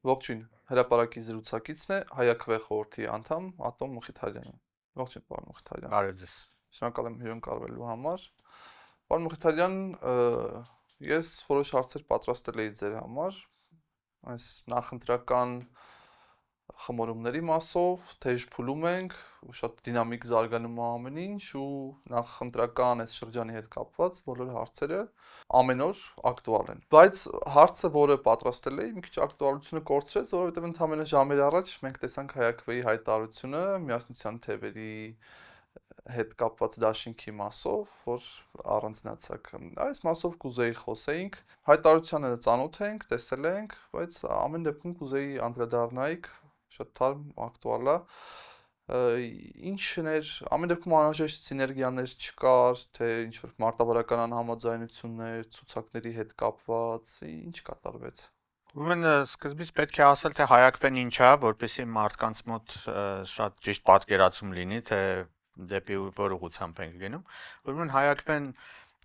Ողջույն, հրապարակի զրուցակիցն է Հայաքվե խորհրդի անդամ Ատոմ Մխիթարյանը։ Ողջույն, պարոն Մխիթարյան։ Բարև ձեզ։ Շնորհակալ եմ հյուրընկալվելու համար։ Պարոն Մխիթարյան, ես որոշ հարցեր պատրաստել էի ձեր համար, այս նախընտրական խմորումների մասով, թեժ փուլում ենք, շատ դինամիկ զարգանում է ամեն ինչ ու նախընտրական այս շրջանի հետ կապված բոլոր հարցերը ամեն օր ակտուալ են։ Բայց հարցը, որը պատրաստել էի, մի քիչ ակտուալությունը կորցրեց, որովհետև ընդամենը ժամեր առաջ մենք տեսանք Հայաքվեի հայտարարությունը Միասնության թևերի հետ կապված դաշինքի մասով, որ առանձնացակ։ Այս մասով կուզեի խոսեինք, հայտարարությանը ծանոթ ենք, տեսել ենք, բայց ամեն դեպքում կուզեի անդրադառնայիք, շատ թարմ, ակտուալ է։ Ինչներ, ամեն դեպքում անհրաժեշտ սիներգիաներ չկար, թե ինչ-որ մարտավարական անհամաձայնություններ, ցուցակների հետ կապված, ինչ կատարվեց։ Ուրեմն սկզբից պետք է ասել, թե Հայաքվեն ինչ է, որպեսզի մարդկանց մոտ շատ ճիշտ պատկերացում լինի, թե դեպի որ ուղղությամբ ենք գնում։ Ուրեմն Հայաքվեն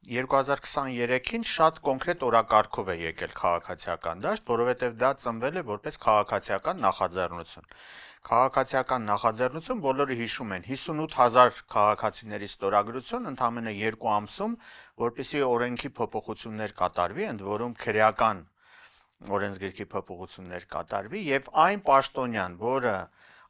2023-ին շատ կոնկրետ օրակարգով է եկել քաղաքացիական դաշտ, որովհետև դա ծնվել է որպես քաղաքացիական նախաձեռնություն։ Քաղաքացիական նախաձեռնություն բոլորը հիշում են 58000 քաղաքացիների ստորագրություն ընդամենը 2 ամսում, որպեսզի օրենքի փոփոխություններ կատարվի, ընդ որում քրեական օրենսգիրքի փոփոխություններ կատարվի եւ այն պաշտոնյան, որը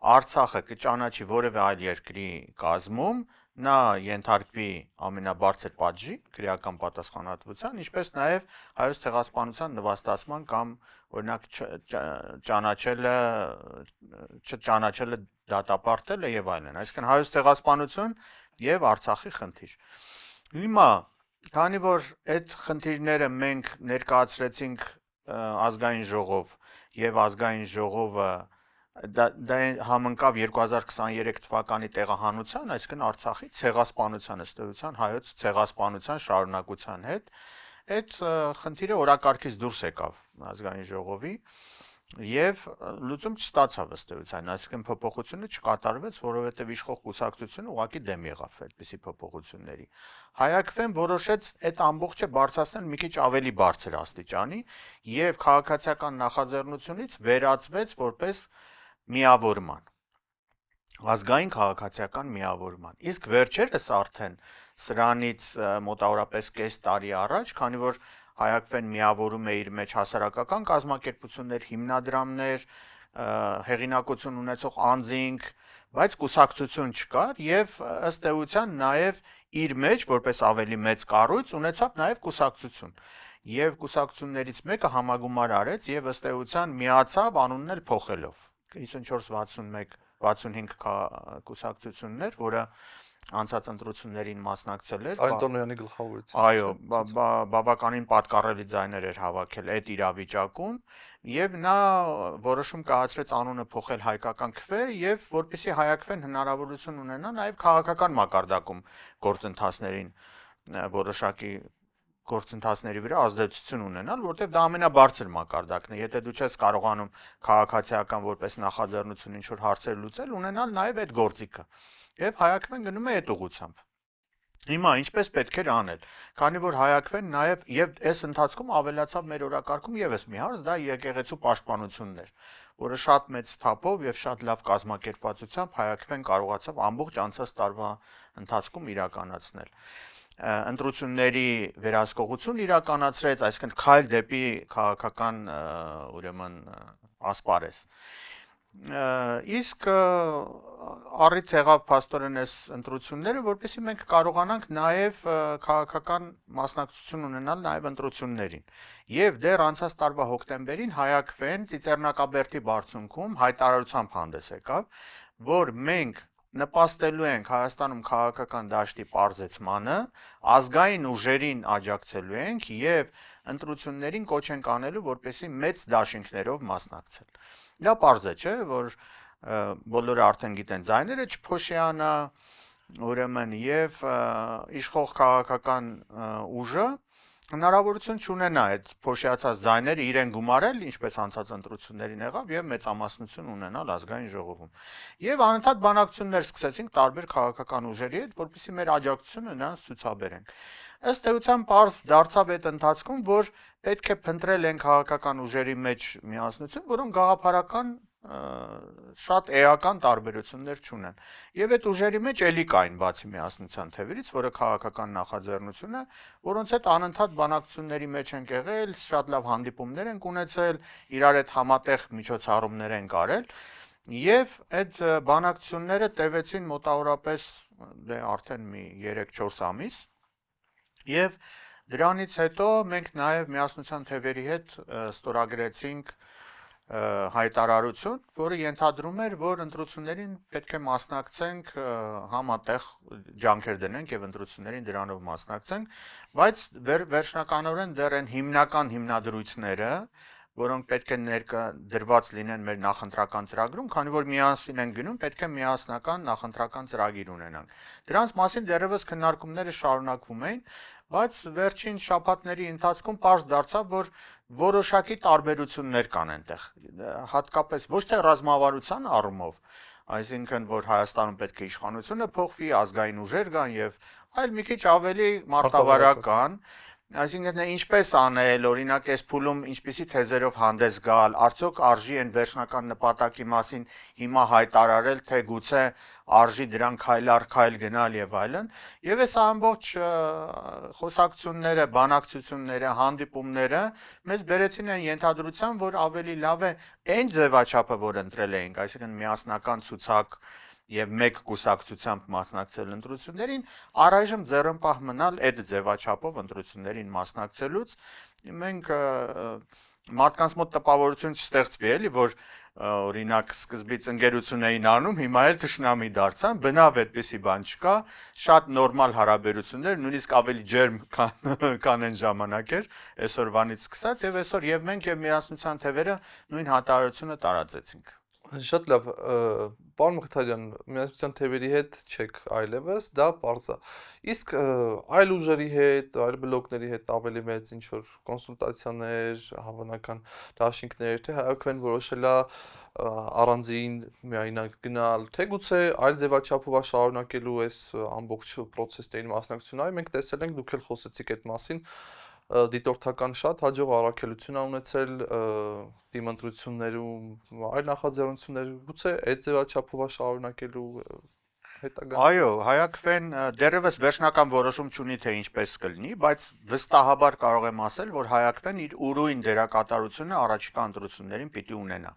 Արցախը կճանաչի որևէ այլ երկրի կազմում, նա ենթարկվի ամենաբարձր պատժի, քրեական պատասխանատվության, ինչպես նաև հայոց ցեղասպանության նվաստացման կամ օրինակ չճանաչելը դատապարտելը եւ այլն։ Այսինքն հայոց ցեղասպանություն եւ Արցախի խնդիր։ Հիմա, քանի որ այդ խնդիրները մենք ներկայացրեցինք ազգային ժողով եւ ազգային ժողովը դա համընկավ 2023 թվականի տեղահանության, այսինքն Արցախի ցեղասպանության ըստեյության հայոց ցեղասպանության շարունակության հետ, այդ խնդիրը օրակարգից դուրս եկավ ազգային ժողովի եւ լուծում չստացավ ըստեյության, այսինքն փոփոխությունը չկատարվեց, որովհետեւ իշխող կուսակցությունը ուղղակի դեմ եղավ այդպիսի փոփոխությունների։ Հայաքվեն որոշեց այդ ամբողջը բարձրացնել մի քիչ ավելի բարձր աստիճանի եւ քաղաքացիական նախաձեռնությունից վերածվեց որպես միավորման, ազգային քաղաքացիական միավորման։ Իսկ վերջերս արդեն սրանից մոտավորապես կես տարի առաջ, քանի որ Հայաքվեն միավորում է իր մեջ հասարակական կազմակերպություններ, հիմնադրամներ, հեղինակություն ունեցող անձինք, բայց կուսակցություն չկար եւ ըստ էության նաեւ իր մեջ որպես ավելի մեծ կառույց ունեցավ նաեւ կուսակցություն։ Եվ կուսակցություններից մեկը համագումար արեց եւ ըստ էության միացավ անունն էլ փոխելով 54-61-65 կուսակցություններ, որը անցած ընտրություններին մասնակցել էր։ Արենտոնյանի գլխավորությամբ։ Այո, բավականին պատկառելի ձայներ էր հավաքել այդ իրավիճակում, եւ նա որոշում կայացրեց անունը փոխել հայկական քվե եւ որպեսզի Հայաքվեն հնարավորություն ունենա նաեւ քաղաքական մակարդակում գործընթացներին որոշակի գործընթացների վրա ազդեցություն ունենալ, որտեղ դա ամենաբարձր մակարդակն է։ Եթե դու չես կարողանում քաղաքացիական որպես նախաձեռնություն ինչ որ հարցեր լուծել, ունենալ նաև այդ գործիքը։ Եվ Հայաքվեն գնում է այդ ուղղությամբ։ Հիմա ինչպես պետք էր անել, քանի որ Հայաքվեն նաև եւ այս ընթացքում ավելացավ մեր օրակարգում եւս մի հարց, դա եկեղեցու պաշտպանությունն էր, որը շատ մեծ թափով եւ շատ լավ կազմակերպվածությամբ Հայաքվեն կարողացավ ամբողջ անցած տարվա ընթացքում իրականացնել։ Ընտրությունների վերահսկողություն իրականացրեց, այսինքն քայլ դեպի քաղաքական ուրեմն ասպարեզ։ Իսկ առիթ եղավ փաստորեն այս ընտրությունները, որպեսզի մենք կարողանանք նաև քաղաքական մասնակցություն ունենալ նաև ընտրություններին։ Եվ դեռ անցած տարվա հոկտեմբերին Հայաքվեն Ծիծեռնակաբերդի բարձունքում հայտարարությամբ հանդես եկավ, որ մենք նպաստելու ենք Հայաստանում քաղաքական դաշտի պարզեցմանը, ազգային ուժերին աջակցելու ենք եւ ընտրություններին կոչ ենք անելու, որպեսզի մեծ դաշինքներով մասնակցել։ Դա պարզ է, չէ՞, որ բոլորը արդեն գիտեն ձայները չփոշյանա, ուրեմն եւ իշխող քաղաքական ուժը հնարավորություն չունենա այդ փոշիացած ձայները իրեն գումարել, ինչպես անցած ընտրություններին եղավ, եւ մեծամասնություն ունենալ ազգային ժողովում։ Եվ անընդհատ բանակցություններ սկսեցինք տարբեր քաղաքական ուժերի հետ, որպեսզի մեր աջակցությունը նրանց ցուցաբերենք։ Ըստ էության պարզ դարձավ այդ ընթացքում, որ պետք է փնտրել են քաղաքական ուժերի մեջ միասնություն, որոնք գաղափարական շատ էական տարբերություններ չունեն։ Եվ այդ ուժերի մեջ էլի կային բացի միասնության թևերից, որը քաղաքական նախաձեռնություն է, որոնց հետ անընդհատ բանակցությունների մեջ են եղել, շատ լավ հանդիպումներ են ունեցել, իրար հետ համատեղ միջոցառումներ են կարել, եւ այդ բանակցությունները տևեցին մոտավորապես արդեն մի 3-4 ամիս, եւ դրանից հետո մենք նաեւ միասնության թևերի հետ ստորագրեցինք հայտարարություն, որը ենթադրում էր, որ ընտրություններին պետք է մասնակցենք համատեղ ջանքեր դնենք եւ ընտրություններին դրանով մասնակցենք, բայց վերջնականորեն դեռ են հիմնական հիմնադրույթները, որոնք պետք է դրված լինեն մեր նախընտրական ծրագրում, քանի որ միասին են գնում, պետք է միասնական նախընտրական ծրագիր ունենանք։ Դրանց մասին դեռևս քննարկումները շարունակվում էին, բայց վերջին շաբաթների ընթացքում պարզ դարձավ, որ որոշակի տարբերություններ կան այնտեղ, հատկապես ոչ թե ռազմավարության առումով, այսինքն որ Հայաստանում պետք է իշխանությունը փոխվի, ազգային ուժեր կան եւ այլ մի քիչ ավելի մարտավարական, այսինքն ինչպես անել, օրինակ այս փուլում ինչպիսի թեզերով հանդես գալ, արդյոք արժի են վերջնական նպատակի մասին հիմա հայտարարել, թե գուցե արժի դրան քայլ առ քայլ գնալ եւ այլն, եւ այս ամբողջ խոսակցությունները, բանակցությունները, հանդիպումները մեզ բերեցին այն ենթադրության, որ ավելի լավ է այն ձևաչափը, որ ընտրել էինք, այսինքն միասնական ցուցակ եւ մեկ կուսակցությամբ մասնակցել ընտրություններին, առայժմ ձեռնպահ մնալ այդ ձևաչափով ընտրություններին մասնակցելուց, մենք մարդկանց մոտ տպավորություն չստեղծվի էլի, որ օրինակ սկզբից ընկերություն էին անում, հիմա էլ թշնամի դարձան, բնավ այդպիսի բան չկա, շատ նորմալ հարաբերություններ, նույնիսկ ավելի ջերմ քան այն ժամանակ էր, այսօրվանից սկսած, եւ այսօր եւ մենք եւ միասնության թևերը նույն հատարությունը տարածեցինք։ Շատ լավ, պարոն Մխիթարյան, միասնության թևերի հետ չեք այլևս, դա պարզ է։ Իսկ այլ ուժերի հետ, այլ բլոկների հետ ավելի մեծ ինչ որ կոնսուլտացիաներ, հավանական դաշինքներ, թե հայակվեն որոշել է առանձին միայնակ գնալ, թե գուցե այլ ձևաչափով շարունակելու այս ամբողջ process-ներին մասնակցությունը, մենք տեսել ենք, դուք էլ խոսեցիք այդ մասին, դիտորդական շատ հաջող առաքելություն ունեցել թիմ ընտրություններում, այլ նախաձեռնություններ, գուցե այդ ձևաչափով շարունակելու հետագա։ Այո, հայակվեն դեռևս վերջնական որոշում չունի թե ինչպես կլինի, բայց վստահաբար կարող եմ ասել, որ հայակվեն իր ուրույն դերակատարությունը առաջիկա ընտրություններին պիտի ունենա։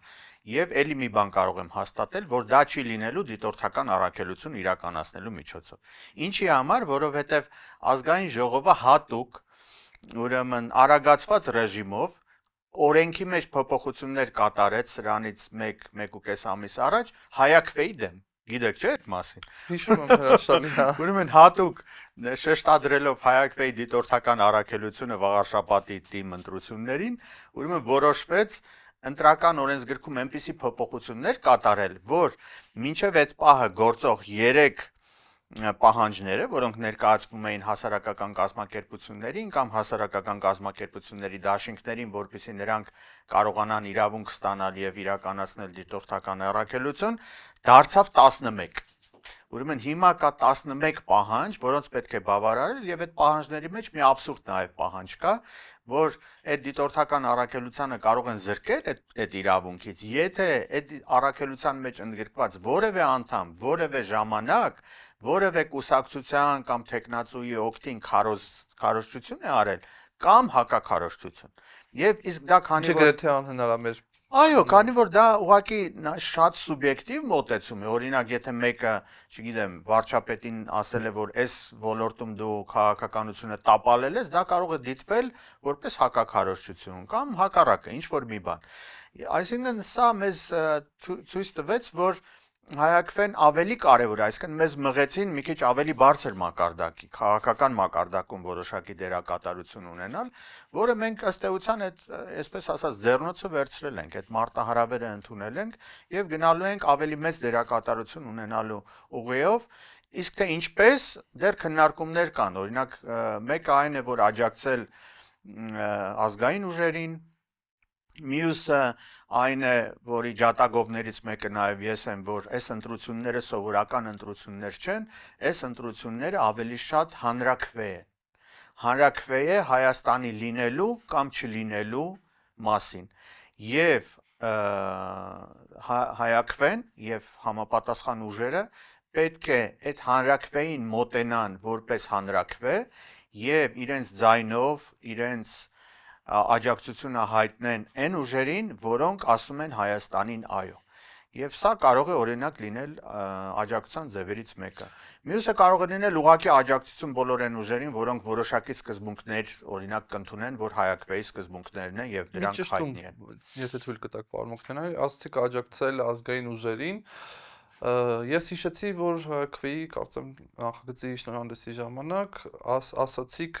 Եվ էլի մի բան կարող եմ հաստատել, որ դա չի լինելու դիտորդական առաքելություն իրականացնելու միջոցով։ Ինչի համար, որովհետև ազգային ժողովը հատուկ ուրեմն արագացված ռեժիմով օրենքի մեջ փոփոխություններ կատարեց սրանից 1-1.5 ամիս առաջ հայակվեի դեմ։ Գիտեք չէ այդ մասին։ Հիշում եմ հրաշալի, հա։ Ուրեմն հատուկ շեշտադրելով հայակվեի դիտորդական առաքելությունը վաղարշաբաթի թիմ ընտրություններին, ուրեմն որոշվեց ընտրական օրենսգրքում այնպիսի փոփոխություններ կատարել, որ մինչև այդ պահը գործող 3 պահանջները, որոնք ներկայացվում էին հասարակական կազմակերպություններին կամ հասարակական կազմակերպությունների դաշինքներին, որպեսզի նրանք կարողանան իրավունք ստանալ եւ իրականացնել դիտորդական առաքելություն, դարձավ 11։ Ուրեմն հիմա կա 11 պահանջ, որոնց պետք է բավարարել եւ այդ պահանջների մեջ մի աբսուրդ նաեւ պահանջ կա, որ այդ դիտորդական առաքելությանը կարող են զրկել այդ իրավունքից, եթե այդ առաքելության մեջ ընդգրկված որևէ անդամ, որևէ ժամանակ, որևէ կուսակցության կամ տեխնացուի օգտին քարոզչություն է արել կամ հակաքարոզչություն։ Եվ իսկ դա քանի որ գրեթե անհնարամեր։ Այո, քանի որ դա ուղղակի շատ սուբյեկտիվ մոտեցում է, օրինակ եթե մեկը, չգիտեմ, վարչապետին ասել է, որ այս ոլորտում դու քաղաքականությունը տապալել ես, դա կարող է դիտվել որպես հակաքարոզչություն կամ հակառակը, ինչ որ մի բան։ Այսինքն սա մեզ ցույց տվեց, որ հայակվեն ավելի կարևոր, այսինքն մեզ մղեցին մի քիչ ավելի բարձր մակարդակի, քաղաքական մակարդակում որոշակի դերակատարություն ունենալ, որը մենք ըստ էության այդ, այսպես ասած, ձեռնոցը վերցրել ենք, այդ մարտահրավերը ընդունել ենք եւ գնալու ենք ավելի մեծ դերակատարություն ունենալու ուղիով, իսկ թե ինչպես դեռ քննարկումներ կան, օրինակ մեկը այն է, որ աջակցել ազգային ուժերին, մյուսը այն է, որի ջատագովներից մեկը նաև ես եմ, որ այս ընտրությունները սովորական ընտրություններ չեն, այս ընտրությունները ավելի շատ հանրաքվե են։ Հանրաքվե է Հայաստանի լինելու կամ չլինելու մասին։ Եվ հայաքվեն եւ համապատասխան ուժերը պետք է այդ հանրաքվեին մոտենան որպես հանրաքվե եւ իրենց ձայնով, իրենց աջակցությունը հայտնեն այն ուժերին, որոնք ասում են Հայաստանին այո։ Եվ սա կարող է օրինակ լինել աջակցության ձևերից մեկը։ Մյուսը կարող է լինել ուղղակի աջակցություն բոլոր այն ուժերին, որոնք որոշակի սկզբունքներ օրինակ կընդունեն, որ հայաքվեի սկզբունքներն են եւ դրանք հայտնի են։ Եթե թույլ կտաք պարոն Մոկտենյանի, ասացիք աջակցել ազգային ուժերին, ես հիշեցի, որ հայաքվեի կարծեմ նախագծի շնորհանդեսի ժամանակ ասացիք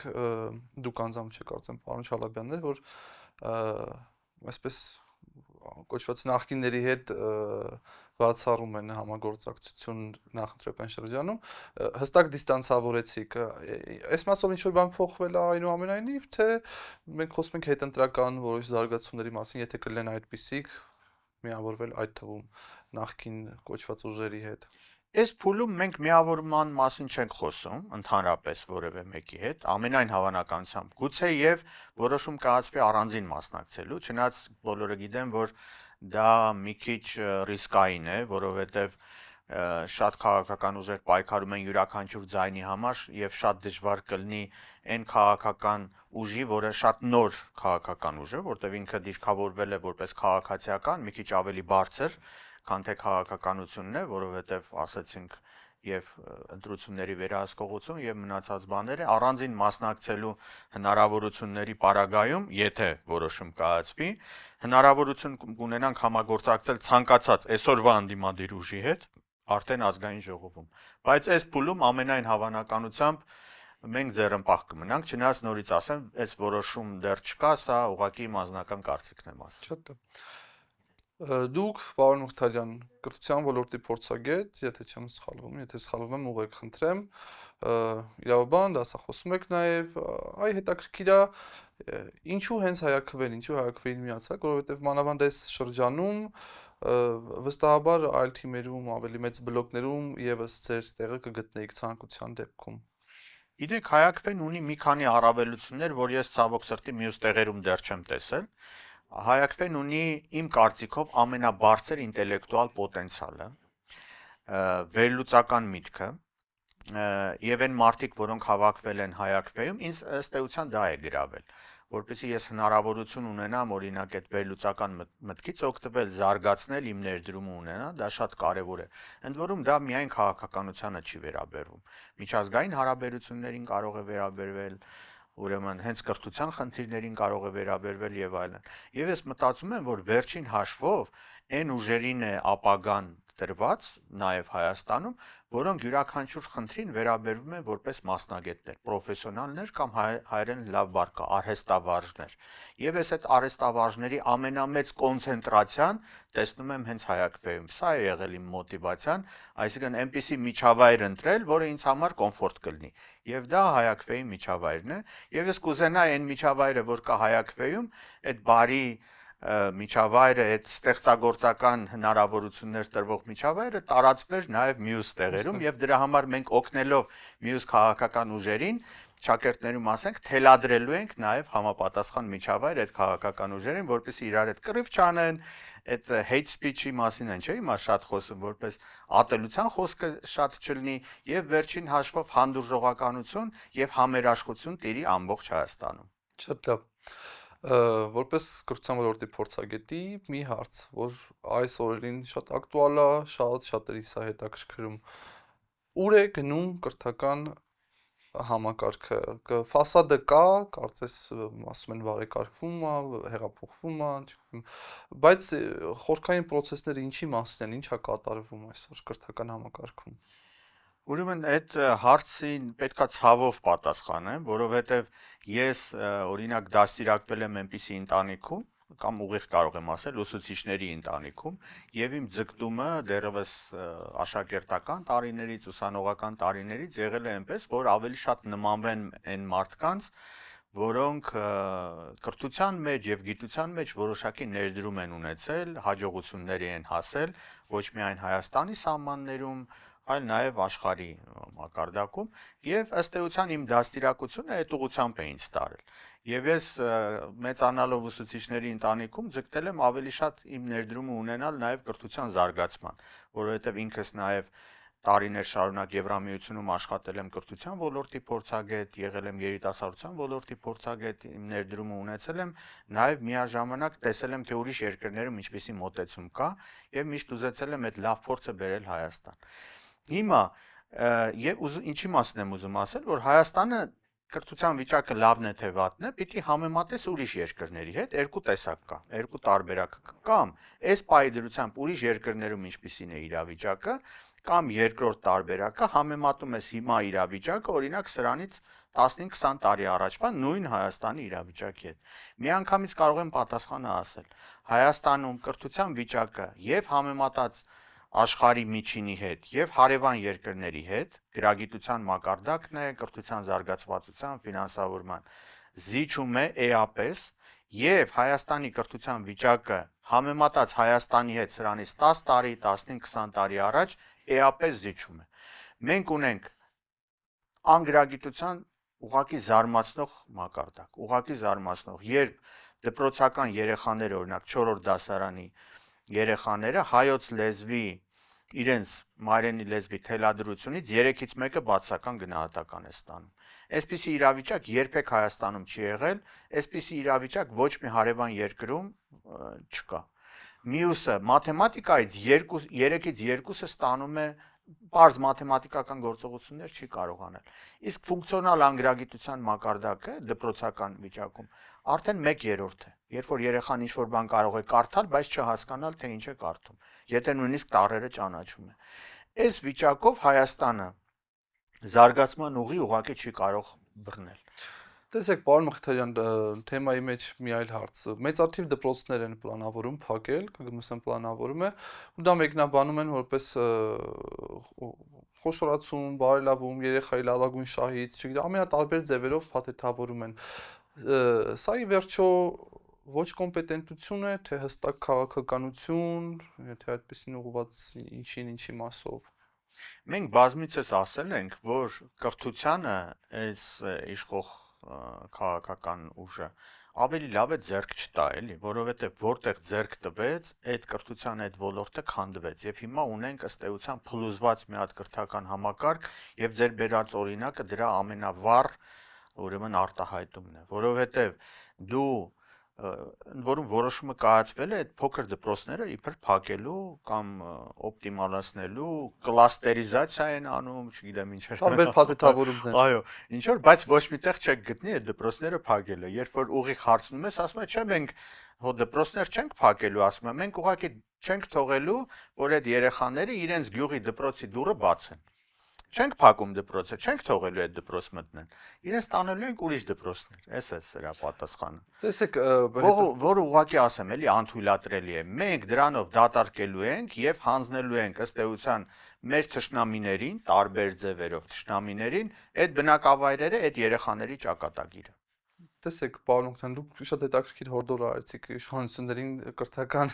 դուք անձամբ չեք կարծեմ պարոն Չալաբյաններ, որ այսպես կոչված նախկինների հետ բացառում են համագործակցություն նախընտրական շրջանում, հստակ դիստանցավորեցիք։ Այս մասով ինչ-որ բան փոխվել է այնուամենայնիվ, թե մենք խոսում ենք հետընտրական որոշ զարգացումների մասին, եթե կլինեն այդպիսիք, միավորվել այդ թվում նախկին կոչված ուժերի հետ։ Այս փուլում մենք միավորման մասին չենք խոսում, ընդհանրապես որևէ մեկի հետ, ամենայն հավանականությամբ։ Գուցե եւ որոշում կայացվի առանձին մասնակցելու, չնայած բոլորը գիտեն, որ դա մի քիչ ռիսկային է, որովհետեւ շատ քաղաքական ուժեր պայքարում են յուրաքանչյուր ձայնի համար եւ շատ դժվար կլինի այն քաղաքական ուժի, որը շատ նոր քաղաքական ուժ է, որտեղ ինքը դիրքավորվել է որպես քաղաքացիական, մի քիչ ավելի բարձր, քան թե քաղաքականությունն է, որովհետեւ ասացինք եւ ընտրությունների վերահսկողություն եւ մնացած բաները առանձին մասնակցելու հնարավորությունների պարագայում, եթե որոշում կայացվի, հնարավորություն կունենանք համագործակցել ցանկացած այսօրվա անդիմադիր ուժի հետ, արդեն ազգային ժողովում։ Բայց այս փուլում ամենայն հավանականությամբ մենք ձեռնպահ կմնանք, չնայած նորից ասեմ, այս որոշում դեռ չկա, սա ուղղակի իմ կարծիքն եմ ասում։ Շատ լավ։ Դուք, պարոն Մխիթարյան, կրթության ոլորտի փորձագետ, եթե չեմ սխալվում, եթե սխալվում եմ, ուղղեք խնդրեմ, իրավաբան, դասախոսում եք նաև, այ հետաքրքիր է, ինչու հենց հայաքվեն, ինչու հայաքվեին միացաք, որովհետև մանավանդ այս շրջանում վստահաբար այլ թիմերում, ավելի մեծ բլոկներում եւս ձեր տեղը կգտնեիք ցանկության դեպքում։ Գիտեք, հայաքվեն ունի մի քանի առավելություններ, որ ես ցավոք սրտի մյուս տեղերում դեռ չեմ տեսել։ Հայաքվեն ունի իմ կարծիքով ամենաբարձր ինտելեկտուալ պոտենցիալը, վերլուծական միտքը, եւ այն մարդիկ, որոնք հավաքվել են հայաքվեում, ինձ ըստ էության դա է գրավել, որպեսզի ես հնարավորություն ունենամ օրինակ այդ վերլուծական մտքից օգտվել, զարգացնել, իմ ներդրումը ունենալ, դա շատ կարեւոր է։ Ընդ որում դա միայն քաղաքականությանը չի վերաբերվում։ Միջազգային հարաբերություններին կարող է վերաբերվել, ուրեմն հենց կրթության խնդիրներին կարող է վերաբերվել եւ այլն։ Եվ ես մտածում եմ, որ վերջին հաշվով այն ուժերին է ապագան տրված նաև Հայաստանում, որոնք յուրաքանչյուր խնդրին վերաբերվում են որպես մասնագետներ, պրոֆեսիոնալներ կամ հայերեն լավ բառ արհեստավարժներ։ Եվ ես այդ արհեստավարժների ամենամեծ կոնցենտրացիան տեսնում եմ հենց հայաքվեում։ Սա է եղել իմ մոտիվացիան, այսինքն այնպիսի միջավայր ընտրել, որը ինձ համար կոմֆորտ կլինի։ Եվ դա հայաքվեի միջավայրն է, եւ ես կուզենայի այն միջավայրը, որ կա հայաքվեում, այդ բարի միջավայրը, այդ ստեղծագործական հնարավորություններ տրվող միջավայրը տարածվեր նաև մյուս տեղերում եւ դրա համար մենք օգնելով մյուս քաղաքական ուժերին, շակերտներում ասենք, թելադրելու ենք նաև համապատասխան միջավայր այդ քաղաքական ուժերին, որպեսզի իրար հետ կռիվ չանեն, այդ hate speech-ի մասին են, չէ՞, հիմա շատ խոսում, որպես ատելության խոսքը շատ չլինի եւ վերջին հաշվով հանդուրժողականություն եւ համերաշխություն տիրի ամբողջ Հայաստանում։ Շատ լավ։ Որպես կրթության ոլորտի փորձագետի մի հարց, որ այս օրերին շատ ակտուալ է, շատերի սա հետաքրքրում։ Ուր է գնում կրթական համակարգը, ֆասադը կա, կարծես ասում են բարեկարգվում է, հեղափոխվում է, բայց խորքային process-ները ինչի մասին են, ինչ է կատարվում այսօր կրթական համակարգում։ Ուրեմն այդ հարցին պետքա ցավով պատասխանեմ, որովհետև ես օրինակ դաստիարակվել եմ այնպիսի ընտանիքում, կամ ուղիղ կարող եմ ասել ուսուցիչների ընտանիքում, եւ իմ ձգտումը դեռևս աշակերտական տարիներից, ուսանողական տարիներից եղել է այնպես, որ ավելի շատ նմանվեն այն մարդկանց, որոնք կրթության մեջ եւ գիտության մեջ որոշակի ներդրում են ունեցել, հաջողությունների են հասել ոչ միայն Հայաստանի սահմաններում, այլ նաեւ աշխարհի մակարդակում եւ ըստ էության իմ դաստիարակությունը այդ ուղղությամբ է ինձ տարել։ Եվ ես մեծանալով ուսուցիչների ընտանիքում ձգտել եմ ավելի շատ իմ ներդրումը ունենալ նաեւ կրթության զարգացման, որովհետեւ ինքս նաեւ տարիներ շարունակ Եվրամիությունում աշխատել եմ կրթության ոլորտի փորձագետ, եղել եմ երիտասարդության ոլորտի փորձագետ, իմ ներդրումը ունեցել եմ, նաև միաժամանակ տեսել եմ, թե ուրիշ երկրներում ինչպիսի մոտեցում կա, եւ միշտ ուզեցել եմ այդ լավ փորձը բերել Հայաստան։ Հիմա եւ ինչի մասն եմ ուզում ասել, որ Հայաստանը կրթության վիճակը լավն է թե վատն է, պիտի համեմատես ուրիշ երկրների հետ, երկու տեսակ կա, երկու տարբերակ կա, կամ այս պահի դրությամբ ուրիշ երկրներում ինչպիսին է իրավիճակը, կամ երկրորդ տարբերակը համեմատում ես հիմա իրավիճակը, օրինակ սրանից 15-20 տարի առաջվա նույն Հայաստանի իրավիճակի հետ։ Միանգամից կարող եմ պատասխանը ասել։ Հայաստանում կրթության վիճակը եւ համեմատած աշխարհի միջինի հետ եւ հարևան երկրների հետ, գրագիտության մակարդակն է, կրթության զարգացվածության, ֆինանսավորման զիջում է էապես եւ Հայաստանի կրթության վիճակը համեմատած Հայաստանի հետ սրանից 10 տարի, 15-20 տարի առաջ էապես զիջում է։ Մենք ունենք անգրագիտության ուղղակի զարմացնող մակարդակ, ուղղակի զարմացնող, երբ դպրոցական երեխաները, օրինակ 4-րդ դասարանի երեխաները հայոց լեզվի իրենց մայրենի լեզվի թելադրությունից 3-ից 1-ը բացական գնահատական է ստանում։ Այսպիսի իրավիճակ երբեք Հայաստանում չի եղել, այսպիսի իրավիճակ ոչ մի հարևան երկրում չկա։ Մյուսը մաթեմատիկայից 3-ից 2-ը ստանում է պարզ մաթեմատիկական գործողություններ չի կարող անել։ Իսկ ֆունկցիոնալ անգրագիտության մակարդակը դպրոցական վիճակում արդեն 1/3 է։ Երբ որ երեխան ինչ-որ բան կարող է կարդալ, բայց չհասկանալ, թե ինչ է կարդում, եթե նույնիսկ տառերը ճանաչում է։ Այս վիճակով Հայաստանը զարգացման ուղղակի չի կարող բռնել։ Տեսեք, պարոն Մխիթարյան, թեմայի մեջ մի այլ հարց։ Մեծաթիվ դպրոցներ են պլանավորում փակել, ԿԳՄՍ-ն պլանավորում է, ու դա մեկնաբանում են որպես խոշորացում, բարելավում, երեխայի լավագույն շահից, չգիտեմ, ամենատարբեր ձևերով փաթեթավորում են։ Սա ի վերջո ոչ կոմպետենտություն է, թե հստակ քաղաքականություն, եթե այդպեսին ուղղված ինչի մասով։ Մենք բազմիցս ասել ենք, որ կրթությանը այս իշխող քաղաքական ուժը ավելի լավ է ձեռք չտա, էլի, որովհետև որտեղ ձեռք տվեց, այդ կրթության այդ ոլորտը քանդվեց եւ հիմա ունենք ըստ էության փլուզված մի հատ կրթական համակարգ եւ ձեր բերած օրինակը դրա ամենավառ ուրեմն արտահայտումն է, որովհետև դու որում որոշումը կայացվել է այդ փոքր դպրոցները իբր փակելու կամ օպտիմալացնելու, կլաստերիզացիա են անում, չգիտեմ ինչեր։ Տարբեր փաթեթավորումներ։ Այո, ինչ որ, բայց ոչ միտեղ չեք գտնի այդ դպրոցները փակելը։ Երբ որ ուղիղ հարցնում ես, ասում է, չէ, մենք հո դպրոցներ չենք փակելու, ասում է, մենք ուղղակի չենք թողելու, որ այդ երեխաները իրենց գյուղի դպրոցի դուռը բացեն։ Չենք փակում դպրոցը, չենք թողելու այդ դպրոց մտնեն։ Իրենց տանելու ենք ուրիշ դպրոցներ։ Էս է սրա պատասխանը։ Տեսեք, որ ուղղակի ասեմ, էլի անթույլատրելի է։ Մենք դրանով դատարկելու ենք եւ հանձնելու ենք ըստ էության մեր թշնամիներին, տարբեր ձևերով թշնամիներին, այդ բնակավայրերը, այդ երեխաների ճակատագիրը։ Տեսեք, պարոն Մխիթարյան, դուք շատ հետաքրքիր հորդոր արեցիք իշխանություններին կրթական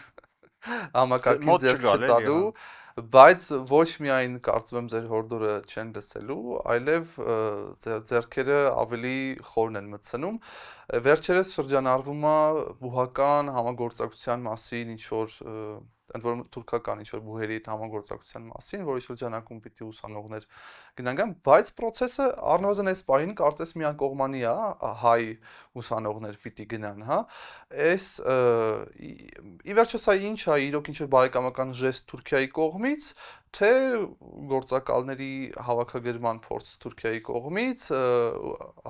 համակարգին ձեռք չտալու, բայց ոչ միայն կարծում եմ ձեր հորդորը չեն լսելու, այլև ձեռքերը ավելի խորն են մտցնում։ Վերջերս շրջանառվում է բուհական համագործակցության մասին, ինչ որ ընդ որում թուրքական ինչ որ բուհերի հետ համագործակցության մասին, որի շրջանակում պիտի ուսանողներ գնան, բայց process-ը առնվազն այս պահին կարծես միակողմանի է, հայ ուսանողներ պիտի գնան, հա։ Այս ի վերջո սա ինչ է, իրոք ինչ որ բարեկամական ժեստ Թուրքիայի կողմից, թե գործակալների հավաքագրման փորձ Թուրքիայի կողմից,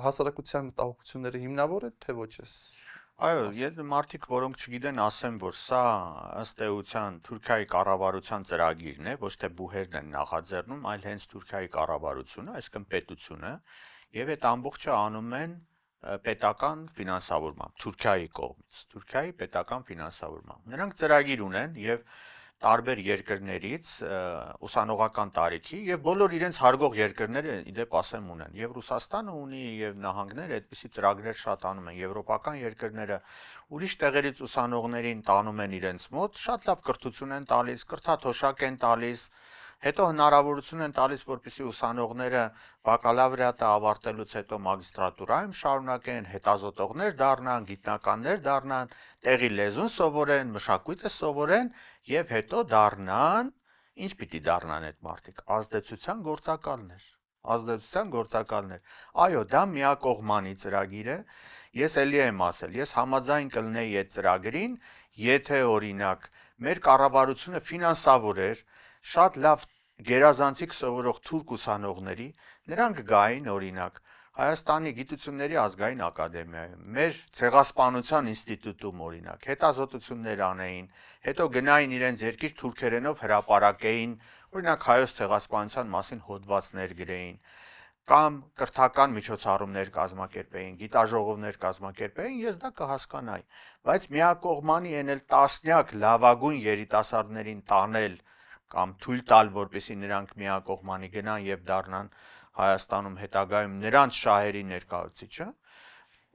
հասարակության մտահոգությունները հիմնավոր է, թե ոչ էս։ Այո, ես մարդիկ, որոնք չգիտեն, ասեմ, որ սա ըստ էության Թուրքիայի կառավարության ծրագիրն է, ոչ թե բուհերն են նախաձեռնում, այլ հենց Թուրքիայի կառավարությունը, այսինքն պետությունը, եւ այդ ամբողջը անում են պետական ֆինանսավորմամբ, Թուրքիայի կողմից, Թուրքիայի պետական ֆինանսավորմամբ։ Նրանք ծրագիր ունեն եւ տարբեր երկրներից ուսանողական տարիքի եւ բոլոր իրենց հարգող երկրները իդեպ ասեմ ունեն եւ Ռուսաստանը ունի եւ նահանգները այդպիսի ծրագրեր շատ անում են եվրոպական երկրները ուրիշ տեղերից ուսանողներին տանում են իրենց մոտ շատ լավ կրթություն են տալիս կրթաթոշակ են տալիս հետո հնարավորություն են տալիս որպեսզի ուսանողները բակալավրիատը ավարտելուց հետո մագիստրատուրայում շարունակեն հետազոտողներ դառնան գիտնականներ դառնան տեղի լեզուն սովորեն մշակույթը սովորեն եւ հետո դառնան ինչ պիտի դառնան այդ մարդիկ ազդեցության գործակալներ այո դա միակողմանի ծրագիր է ես էլի եմ ասել ես համաձայն կլինեի այդ ծրագրին եթե օրինակ մեր կառավարությունը ֆինանսավոր էր շատ լավ գերազանցիկ սովորող թուրք ուսանողների նրանք գային օրինակ Հայաստանի գիտությունների ազգային ակադեմիայում մեր ցեղասպանության ինստիտուտում օրինակ հետազոտություններ անեին հետո գնային իրենց երկիր թուրքերենով հրապարակեին օրինակ հայոց ցեղասպանության մասին հոդվածներ գրեին կամ կրթական միջոցառումներ կազմակերպեին գիտաժողովներ կազմակերպեին ես դա կհասկանայի բայց միակողմանի էնել տասնյակ լավագույն երիտասարդներին տանել կամ թույլ տալ, որպեսզի նրանք միակողմանի գնան եւ դառնան Հայաստանում հետագայում նրանց շահերի ներկայացուցիչը,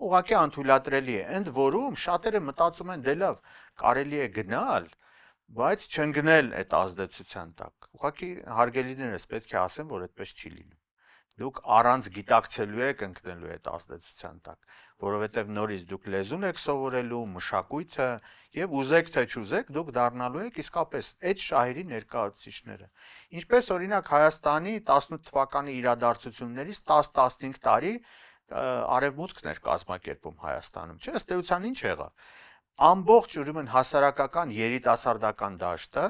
ուղղակի անթույլատրելի է։ Ընդ որում շատերը մտածում են դե լավ, կարելի է գնալ, բայց չընկնել այդ ազդեցության տակ։ Ուղղակի հարգելիներս պետք է ասեմ, որ այդպես չի լինում։ Դուք առանց գիտակցելու եք ընկնելու այդ ազդեցության տակ, որովհետև նորից դուք լեզուն եք սովորելու, մշակույթը եւ ուզեք թե չուզեք դուք դառնալու եք իսկապես այդ շահերի ներկայացուցիչները։ Ինչպես օրինակ Հայաստանի 18 թվականի իրադարձություններից 10-15 տարի արևմուտքն էր կազմակերպում Հայաստանում, չէ՞, ըստ էության ինչ եղավ։ Ամբողջ ուրեմն հասարակական երիտասարդական դաշտը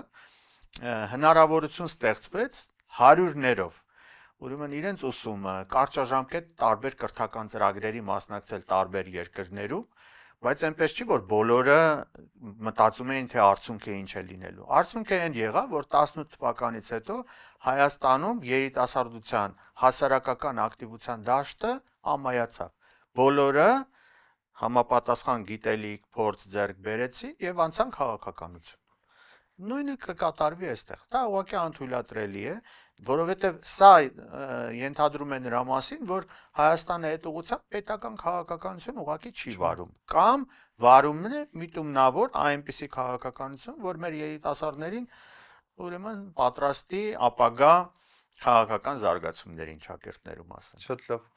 հնարավորություն ստեղծվեց հարյուրներով Ուրեմն իրենց ուսումը կարճաժամկետ տարբեր կրթական ծրագրերի մասնակցել տարբեր երկրներում, բայց այնպես չի, որ բոլորը մտածում էին, թե արդյունքը ինչ է լինելու։ Արդյունքը այն եղավ, որ 18 թվականից հետո Հայաստանում երիտասարդության հասարակական ակտիվության դաշտը ամայացավ։ Բոլորը համապատասխան գիտելիք, փորձ ձեռք բերեցին եւ անցան քաղաքականություն։ Նույնը կկատարվի այստեղ։ Դա ուղղակի անթույլատրելի է, որովհետև սա ենթադրում է նրա մասին, որ Հայաստանը այդ ուղղությամբ պետական քաղաքականություն ուղղակի չի վարում, կամ վարումն է միտումնավոր այնպիսի քաղաքականություն, որ մեր երիտասարդներին ուրեմն պատրաստի ապագա քաղաքական զարգացումներին ճակերտներում ասեն։ Շատ լավ։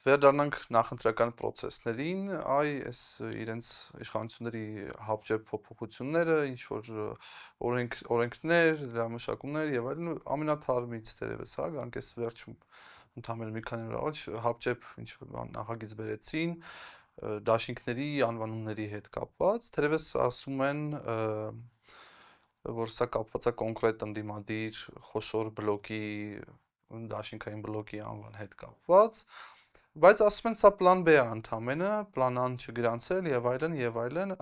Վերադառնանք նախընտրական process-ներին, այ այս իրենց իշխանությունների հապճեպ փոփոխությունները, ինչ որ օրենքներ, դրա մշակումներ եւ այլն ամենաթարմից դերևս, հա, գանք այս վերջում ընդհանրապես մի քանի օր առաջ հապճեպ ինչ որ նախագիծ բերեցին դաշինքների անվանումների հետ կապված, դերևս ասում են որ սա կապված է կոնկրետ ընդդիմադիր խոշոր բլոկի դաշինքային բլոկի անվան հետ կապված Բայց ասում են սա պլան B է ընդամենը, պլան A-ն չգրանցել եւ այլն,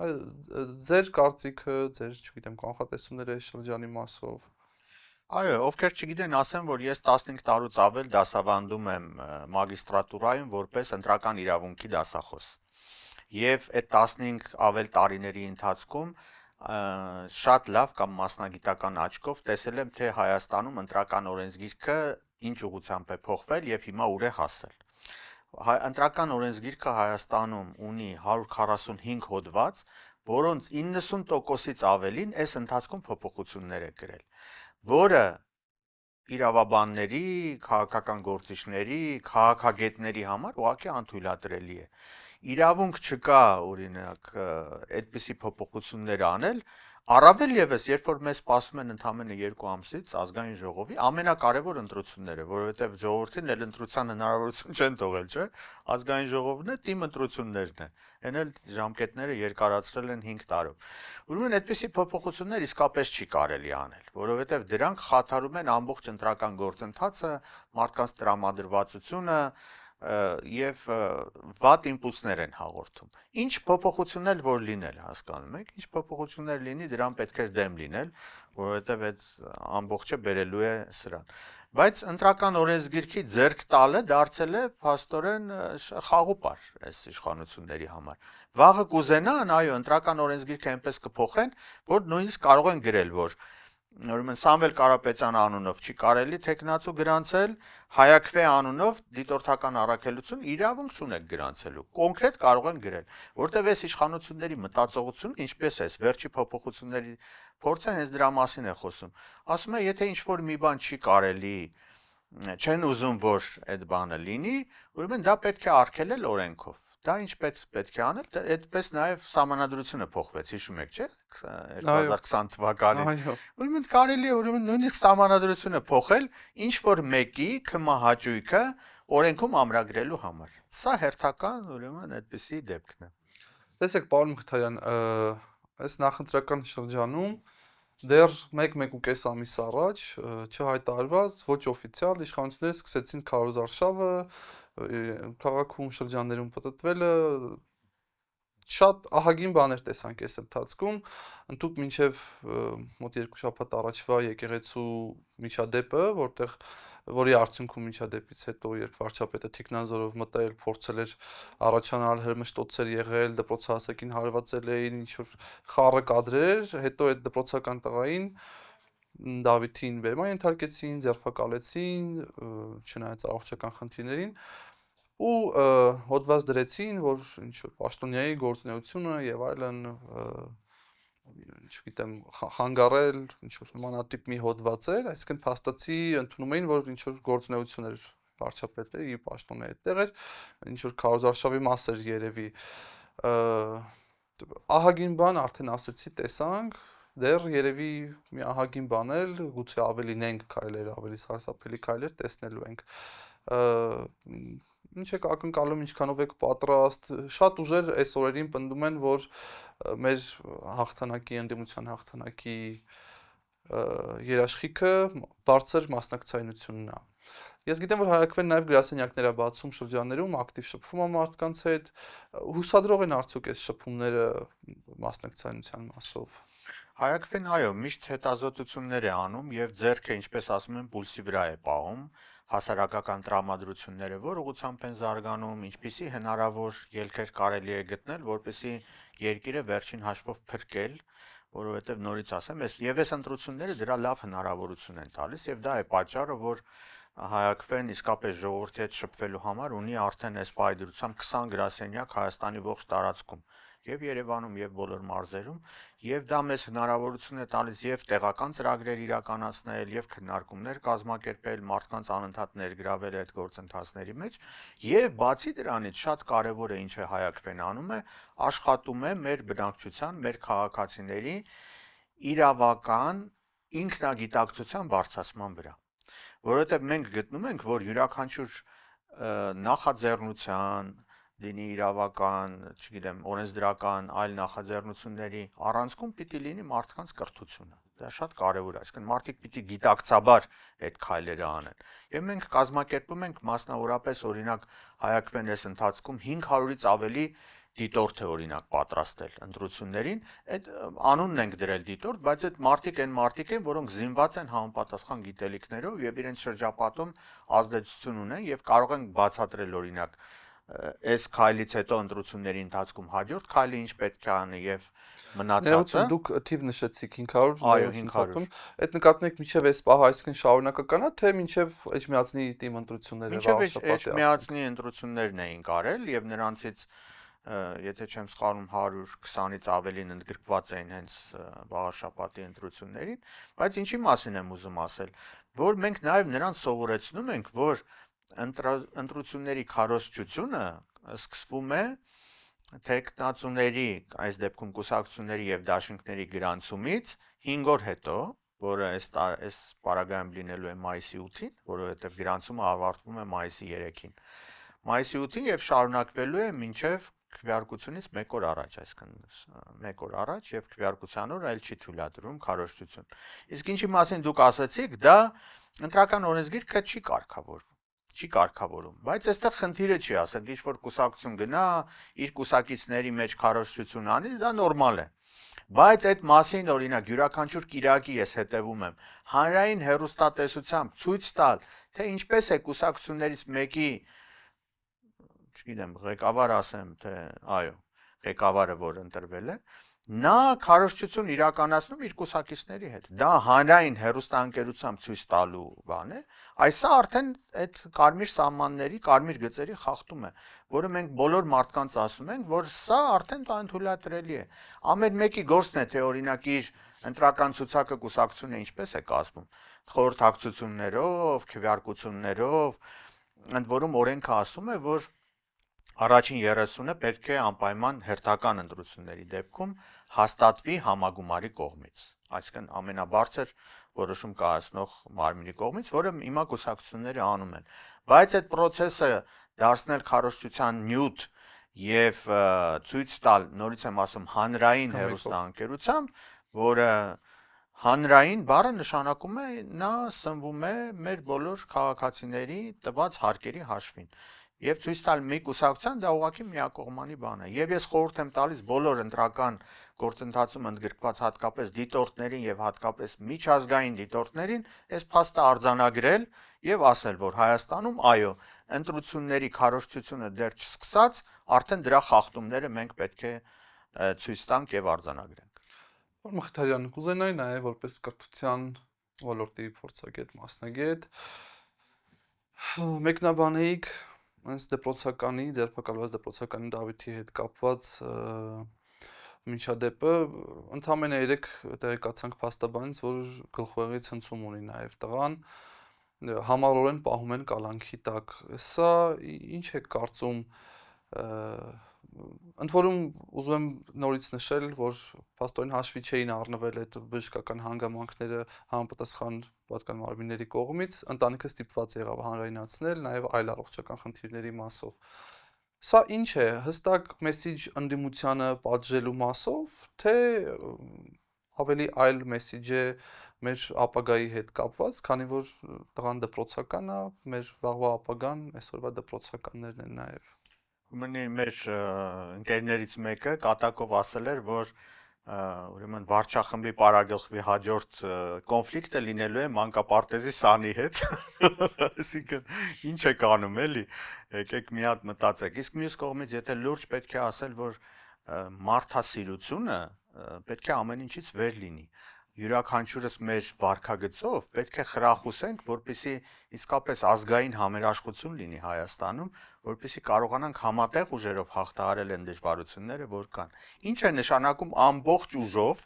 ձեր կարծիքը, ձեր, չգիտեմ, կանխատեսումները շրջանի մասով։ Այո, ովքեր չգիտեն, ասեմ, որ ես 15 տարուց ավել դասավանդում եմ մագիստրատուրայում որպես ընտրական իրավունքի դասախոս։ Եվ այդ 15 ավել տարիների ընթացքում շատ լավ կամ մասնագիտական աչքով տեսել եմ, թե Հայաստանում ընտրական օրենսգիրքը ինչ ուղղությամբ է փոխվել եւ հիմա ուր է հասել։ Ընտրական օրենսգիրքը Հայաստանում ունի 145 հոդված, որոնց 90%-ից ավելին այս ընթացքում փոփոխություններ է կրել, որը իրավաբանների, քաղաքական գործիչների, քաղաքագետների համար ուղղակի անթույլատրելի է։ Իրավունք չկա, օրինակ, այդպիսի փոփոխություններ անել, առավել եւս, երբ որ մեզ սպասում են ընդամենը 2 ամսից ազգային ժողովի ամենակարևոր ընտրությունները, որովհետեւ ժողովրդին էլ ընտրության հնարավորություն չեն թողել, չէ՞։ Ազգային ժողովն է, թիմ ընտրություններն է։ Հեն էլ ժամկետները երկարացրել են 5 տարով։ Ուրեմն այդպիսի փոփոխություններ իսկապես չի կարելի անել, որովհետեւ դրանք խաթարում են ամբողջ ընտրական գործընթացը, մարդկանց տրամադրվածությունը եւ վատ իմպուլսներ են հաղորդում։ Ինչ փոփոխություններ որ լինել, հասկանում եք, ինչ փոփոխություններ լինի, դրան պետք է դեմ լինել, որովհետեւ այդ ամբողջը բերելու է սրան։ Բայց ընտրական օրենսգիրքի ձեռք տալը դարձել է փաստորեն խաղուպար այս իշխանությունների համար։ Վաղը կուզենան, այո, ընտրական օրենսգիրքը այնպես կփոխեն, որ նույնիսկ կարող են գրել, որ ուրեմն Սամվել Կարապետյան անունով չի կարելի տեխնացու գրանցել, Հայակվե անունով դիտորդական առաքելություն իրավունք չունեք գրանցելու։ Կոնկրետ կարող են գրել, որտեղ այս իշխանությունների մտածողությունը ինչպես է, վերջի փոփոխությունների փորձը հենց դրա մասին է խոսում։ Ասում է, եթե ինչ-որ մի բան չի կարելի, չեն ուզում, որ այդ բանը լինի, ուրեմն դա պետք է արգելել օրենքով։ Դա ինչ պետք է անել, այդպես նաև սահմանադրությունը փոխվեց, հիշում եք, չէ՞, 2020 թվականին։ Ուրեմն կարելի է ուրեմն նույնիսկ սահմանադրությունը փոխել ինչ որ մեկի քմահաճույքը օրենքում ամրագրելու համար։ Սա հերթական ուրեմն այդպիսի դեպքն է։ Տեսեք, պարոն Մխիթարյան, այս նախընտրական շրջանում դեռ 1-1.5 ամիս առաջ չհայտարարված ոչ օֆիցիալ իշխանությունները սկսեցին քարոզարշավը քաղաքում շրջաններում պտտվելը շատ ահագին բաներ տեսանք այս ընթացքում, ընդհանուր մինչև մոտ 2 շաբաթ առաջվա եկեղեցու միջադեպը, որի արդյունքում միջադեպից հետո երբ վարչապետը Թիկնազորով մտել, փորձել էր առաջանալ, հրմշտոցեր եղել, դպրոցահասակին հարվածել էին, ինչ-որ խառը կադրեր, հետո այդ դպրոցական տղային Դավիթին բերման ենթարկեցին, ձերբակալեցին, չնայած առողջական խնդիրներին ու հոդված դրեցին, որ ինչ-որ պաշտոնյայի գործունեությունը եւ այլն, չգիտեմ, խանգարել ինչ-որ նմանատիպ մի հոդված էր, այսինքն փաստացի ընդունում էին, որ ինչ-որ գործունեություն էր վարչապետը, իր պաշտոնը այդտեղ էր, ինչ-որ քարոզարշավի մաս էր երևի։ Ահագին բան արդեն ասեցի, տեսանք, դեռ երևի մի ահագին բան էլ, գուցե ավելի նենք քայլեր, ավելի սարսափելի քայլեր տեսնելու ենք։ Ինչ եք ակնկալում, ինչքանով եք պատրաստ, շատ ուժեր այս օրերին պնդում են, որ մեր հաղթանակի, ընդդիմության հաղթանակի երաշխիքը բարձր մասնակցայնությունն է։ Ես գիտեմ, որ Հայակվեն նաև գրասենյակներ է բացում շրջաններում, ակտիվ շփվում է մարդկանց հետ, հուսադրող են արդյոք այս շփումները մասնակցայնության մասով։ Հայակվեն, այո, միշտ հետազոտություններ է անում եւ ձեռքը, ինչպես ասում են, պուլսի վրա է պահում հասարակական տրամադրությունները, որ ուղղությամբ են զարգանում, ինչպիսի հնարավոր ելքեր կարելի է գտնել, որպեսզի երկիրը վերջին հաշվով փրկել, որովհետեւ նորից ասեմ, այս ընտրությունները դրա լավ հնարավորություն են տալիս եւ դա է պատճառը, որ Հայակվեն իսկապես ժողովրդի հետ շփվելու համար ունի արդեն այս պայդրությամբ 20 գրասենյակ Հայաստանի ողջ տարածքում եւ Երևանում եւ բոլոր մարզերում եւ դա մեզ հնարավորություն է տալիս եւ տեղական ծրագրեր իրականացնել եւ քննարկումներ կազմակերպել, մարդկանց անընդհատ ներգրավել այդ գործընթացների մեջ եւ բացի դրանից շատ կարեւոր է ինչ է Հայակվեն անում է, աշխատում է մեր բնակչության, մեր քաղաքացիների իրավական ինքնագիտակցության բարձրացման վրա, որովհետեւ մենք գտնում ենք, որ յուրաքանչյուր նախաձեռնության լինի իրավական, չգիտեմ, օրենսդրական այլ նախաձեռնությունների առանցքում պիտի լինի մարդկանց կրթությունը։ Դա շատ կարևոր է, այսինքն մարդիկ պիտի գիտակցաբար այդ քայլերը անեն։ Եվ մենք կազմակերպում ենք մասնավորապես օրինակ Հայակվեն այս ընթացքում 500-ից ավելի դիտորդ է օրինակ պատրաստել ընտրություններին, այդ անունն ենք դրել դիտորդ, բայց այդ մարդիկ են, որոնք զինված են համապատասխան գիտելիքներով եւ իրենց շրջապատում ազդեցություն ունեն եւ կարող են բացատրել օրինակ այս քայլից հետո ընտրությունների ընթացքում հաջորդ քայլը ինչ պետք է անի եւ մնացածը դուք թիվ նշեցիք 500, այո 500, այդ նկատում եք մինչեւ այս պահը, այսինքն շարունակական է, թե մինչեւ Էջմիածնի թիմ ընտրությունները մինչեւ Էջմիածնի ընտրություններն էին կարել եւ նրանցից եթե չեմ սխալվում 120-ից ավելին ընդգրկված էին հենց Վաղաշապատի ընտրություններին, բայց ինչի մասին եմ ուզում ասել, որ մենք նաեւ նրանց սովորեցնում ենք, որ ընտրությունների քարոզչությունը սկսվում է տեխնացուների, այս դեպքում կուսակցությունների եւ դաշինքների գրանցումից 5 օր հետո, որը այս պարագայում լինելու է մայիսի 8-ին, որովհետեւ գրանցումը ավարտվում է մայիսի 3-ին։ Մայիսի 8-ին եւ շարունակվելու է մինչեւ քվեարկությունից 1 օր առաջ, այսինքն 1 օր առաջ եւ քվեարկության օր այլ չի թույլատրվում քարոզչություն։ Իսկ ինչի մասին դուք ասացիք, դա ընտրական օրենսգիրքը չի կարգավորում, բայց այստեղ խնդիրը չի, ասենք ինչ որ կուսակցություն գնա, իր կուսակիցների մեջ քարոզչություն անի, դա նորմալ է։ Բայց այդ մասին օրինակ յուրաքանչյուր կիրակի ես հետևում եմ, հանրային հեռուստատեսությամբ ցույց տալ, թե ինչպես է կուսակցություններից մեկի, չգիտեմ, ղեկավար ասեմ, թե այո, ղեկավարը որ ընտրվել է, նա քարոզչություն իրականացնում իր կուսակիցների հետ։ Դա հանրային հերոստանգերությամբ ցույց տալու բան է։ Այսա արդեն այդ կարմիր սահմանների, կարմիր գծերի խախտում է, որը մենք բոլոր մարդկանց ասում ենք, որ սա արդեն անթույլատրելի է։ Ամեն մեկի գործն է, թե օրինակ իր ընտրական ցուցակը կուսակցությունը ինչպես է կազմում, խորհրդակցություններով, քվեարկություններով, ընդ որում օրենքը ասում է, որ առաջին 30-ը պետք է անպայման հերթական ընտրությունների դեպքում հաստատվի համագումարի կողմից, այսինքն ամենաբարձր որոշում կայացնող մարմնի կողմից, որը հիմա կուսակցությունները անում են։ Բայց այդ process-ը դարձնել քարոզչության նյութ եւ ցույց տալ, նորից եմ ասում, հանրային հերոստանգերությամբ, որը հանրային բառը նշանակում է նա սնվում է մեր բոլոր քաղաքացիների տված հարկերի հաշվին։ Եվ ցույց տալ մի կուսակցության դա ուղղակի միակողմանի բան է։ Եվ ես խորհուրդ եմ տալիս բոլոր ընտրական գործընթացում ընդգրկված հատկապես դիտորդներին եւ հատկապես միջազգային դիտորդներին այս փաստը արձանագրել եւ ասել, որ Հայաստանում այո, ընտրությունների քարոզչությունը դեռ չսկսած, արդեն դրա խախտումները մենք պետք է ցույց տանք եւ արձանագրենք։ Պարոն Մխիթարյան, կուզենայի նաեւ որպես կրթության ոլորտի փորձագետ, մասնագետ մեկնաբանեիք այս դեպրոցականի, ձերբակալված դեպրոցականի Դավիթի հետ կապված միջադեպը, ընդամենը 3 տեղեկացանք փաստաբանից, որ գլխուղեղի ցնցում ունի նաև տղան, համառորեն պահում են կալանքի տակ։ Սա ինչ է կարծում, ընդ որում ուզում եմ նորից նշել, որ փաստորեն հաշվի չէին առնվել այդ բժշկական հանգամանքները համապատասխան պատկան մարմինների կողմից, ընտանիքը ստիպված եղավ հանրայնացնել, նաև այլ առողջական խնդիրների մասով։ Սա ինչ է, հստակ մեսիջ ընդդիմությանը պատժելու մասով, թե ավելի այլ մեսիջ է մեր ապագայի հետ կապված, քանի որ տղան դպրոցական է, մեր վաղվա ապագան այսօրվա դպրոցականներն են նաև։ Ուրեմն մեր ընկերներից մեկը կատակով ասել էր, որ ուրեմն վարչախմբի պարագլխի հաջորդ կոնֆլիկտը լինելու է մանկապարտեզի սանի հետ։ Այսինքն ինչ է կանում էլի, եկեք մի հատ մտածեք։ Իսկ մյուս կողմից, եթե լուրջ պետք է ասել, որ մարդասիրությունը պետք է ամեն ինչից վեր լինի։ Յուրաքանչյուրս մեր վարքագծով պետք է խրախուսենք, որպեսզի իսկապես ազգային համերաշխություն լինի Հայաստանում, որպեսզի կարողանանք համատեղ ուժերով հաղթահարել այն դժվարությունները, որ կան։ Ինչ է նշանակում ամբողջ ուժով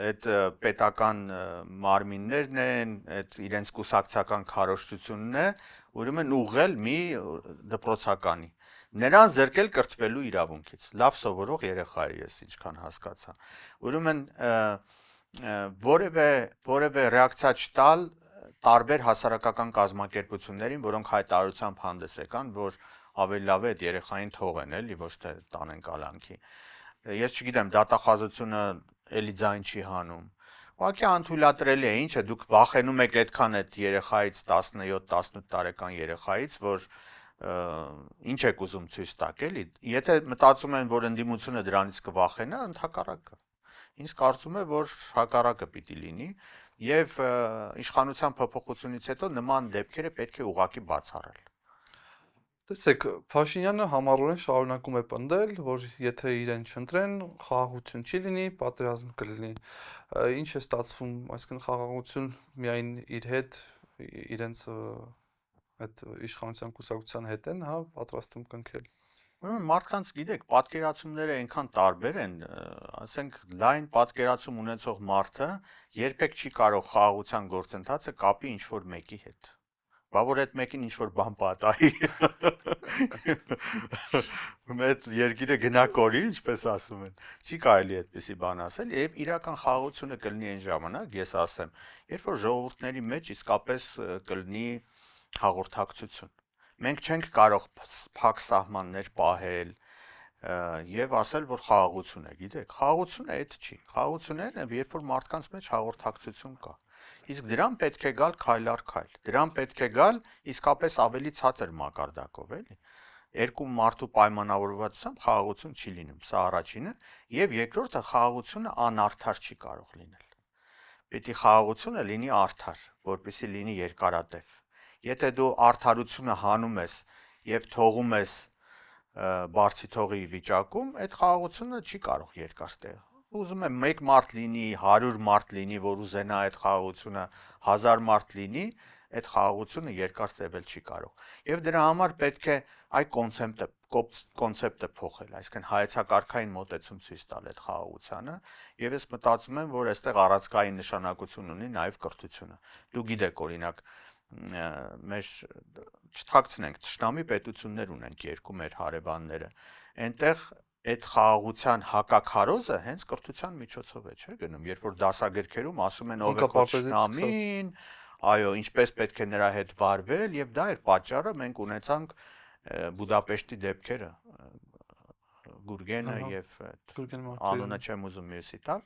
այդ պետական մարմիններն են, այդ իրենց կուսակցական քարոզչությունն է, ուրեմն ուղղել մի դպրոցականի։ Նրան զրկել կրթվելու իրավունքից։ Լավ սովորող երեխա է, ես ինչքան հասկացա։ Ուրեմն որևէ ռեակցիա չտալ տարբեր հասարակական կազմակերպություններին, որոնք հայտարարությամբ հանդես եկան, որ ավելի լավ է այդ երեխային թողեն, էլի ոչ թե տանեն կալանքի։ Ես չգիտեմ, դատախազությունը էլի ձայն չի հանում։ Ուղղակի անթույլատրելի է, ինչ է, դուք վախենում եք այդքան այդ երեխայից 17-18 տարեկան երեխայից, որ ինչ եք ուզում ցույց տաք, էլի։ Եթե մտածում են, որ ընդդիմությունը դրանից կվախենա, ընդհակառակը։ Ինձ կարծում է, որ հակառակը պիտի լինի եւ իշխանության փոփոխությունից հետո նման դեպքերը պետք է ուղղակի բացառել։ Տեսեք, Փաշինյանը համառորեն շարունակում է պնդել, որ եթե իրեն չընտրեն, խաղաղություն չի լինի, պատերազմ կլինի։ Ինչ է ստացվում, այսինքն խաղաղություն միայն իր հետ, իրենց այդ իշխանության կուսակցության հետ են, հա, պատրաստում կնքել։ Ուրեմն մարդկանց, գիտեք, պատկերացումները այնքան տարբեր են, ասենք լայն պատկերացում ունեցող մարդը երբեք չի կարող խաղաղության գործընթացը կապի ինչ-որ մեկի հետ։ Բա որ այդ մեկին ինչ-որ բան պատահի։ Այդ երկիրը գնա կորի, ինչպես ասում են։ Չի կարելի այդպիսի բան ասել, եւ իրական խաղաղությունը կլինի այն ժամանակ, ես ասեմ, երբ որ ժողովուրդների մեջ իսկապես կլինի հաղորդակցություն։ Մենք չենք կարող փակ սահմաններ պահել եւ ասել, որ խաղաղություն է, գիտեք, խաղաղությունը այդ չի։ Խաղաղությունն է, երբ որ մարդկանց մեջ հաղորդակցություն կա։ Իսկ դրան պետք է գալ քայլ առ քայլ։ Դրան պետք է գալ իսկապես ավելի ցածր մակարդակով, էլի։ Երկու մարդու պայմանավորվածությամբ խաղաղություն չի լինում, սա առաջինը, եւ երկրորդը խաղաղությունը անարդար չի կարող լինել։ Պետք է խաղաղությունը լինի արդար, որպեսզի լինի երկարատև։ Եթե դու արդարությունը հանում ես եւ թողում ես բարձի թողի վիճակում, այդ խաղաղությունը չի կարող երկար տեղ։ ուզում եմ 1 մարդ լինի, 100 մարդ լինի, որ ուզենա այդ խաղաղությունը, 1000 մարդ լինի, այդ խաղաղությունը երկար տևել չի կարող։ Եվ դրա համար պետք է այ կոնցեպտը փոխել, այսինքն հայեցակարգային մոտեցում ցույց տալ այդ խաղաղությանը, եւ ես մտածում եմ, որ այստեղ առանցքային նշանակություն ունի նաեւ կրթությունը։ Դու գիտեք, օրինակ, մեր չթաքցնենք, ճշտամի պետություններ ունենք երկու մեր հարևանները։ Այնտեղ այդ խաղաղության հակաքարոզը հենց կրթության միջոցով է, չէ՞ գնում, երբ որ դասագրքերում ասում են ով է քո ճշտամին, այո, ինչպես պետք է նրա հետ վարվել, եւ դա էր պատճառը, մենք ունեցանք Բուդապեշտի դեպքերը, Գուրգենը եւ անունը չեմ ուզում մյուսի տալ,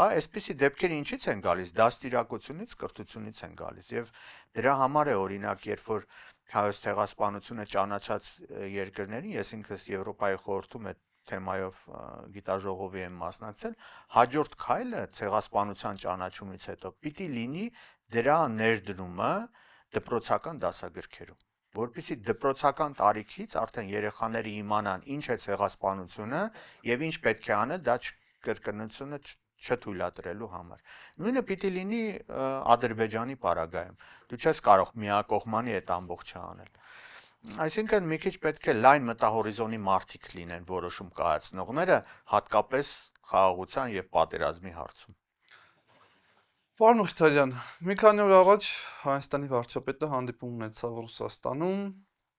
այսպիսի դեպքերը ինչից են գալիս, դաստիարակությունից, կրթությունից են գալիս եւ դրա համար է օրինակ, երբ որ հայոց ցեղասպանությունը ճանաչած երկրներին, ես ինքս Եվրոպայի խորհրդում այդ թեմայով գիտաժողովի եմ մասնակցել, հաջորդ քայլը ցեղասպանության ճանաչումից հետո պիտի լինի դրա ներդրումը դպրոցական դասագրքերում, որպեսզի դպրոցական տարիքից արդեն երեխաները իմանան ինչ է ցեղասպանությունը եւ ինչ պետք է անել դա կրկնությունը չթույլատրելու համար։ Նույնը պիտի լինի Ադրբեջանի պարագայում։ Դու չես կարող միակողմանի այդ ամբողջը անել։ Այսինքն մի քիչ պետք է լայն մտահորիզոնի մարդիկ լինեն որոշում կայացնողները, հատկապես խաղաղության եւ պատերազմի հարցում։ Պարոն Մխիթարյան, մի քանի օր առաջ Հայաստանի վարչապետը հանդիպում ունեցավ Ռուսաստանում,